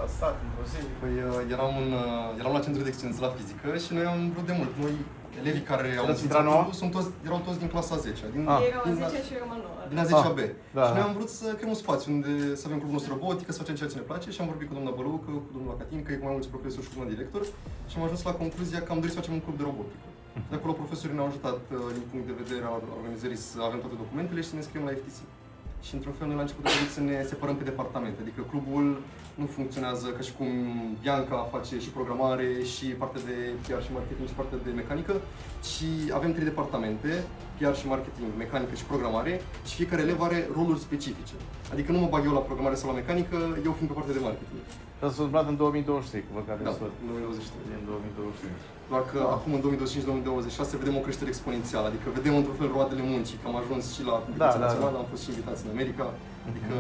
ați stat într-o zi? Păi eram la centru de excelență la fizică și noi am vrut de mult. Noi, elevii care au erau toți din clasa 10 Erau a 10 și eu eram a 9. din a 10-a B. Da. Și noi am vrut să creăm un spațiu unde să avem clubul nostru robotică, să facem ceea ce ne place și am vorbit cu doamna Bălăucă, cu domnul Acatin, că e cu mai mulți profesori și cu doamna director și am ajuns la concluzia că am dorit să facem un club de robotică. De acolo profesorii ne-au ajutat din punct de vedere al organizării să avem toate documentele și să ne scriem la FTC. Și într-un fel noi la început am să ne separăm pe departamente, adică clubul nu funcționează ca și cum Bianca face și programare și partea de PR și marketing și partea de mecanică, ci avem 3 departamente, PR și marketing, mecanică și programare și fiecare elev are roluri specifice. Adică nu mă bag eu la programare sau la mecanică, eu fiind pe partea de marketing. Și ați fost întâmplat în 2023, cu văd că Da, aveți tot. în 2023. În 2023. Doar că acum în 2025-2026 vedem o creștere exponențială, adică vedem într-un fel roadele muncii, că am ajuns și la competiția națională, am fost și invitați în America, adică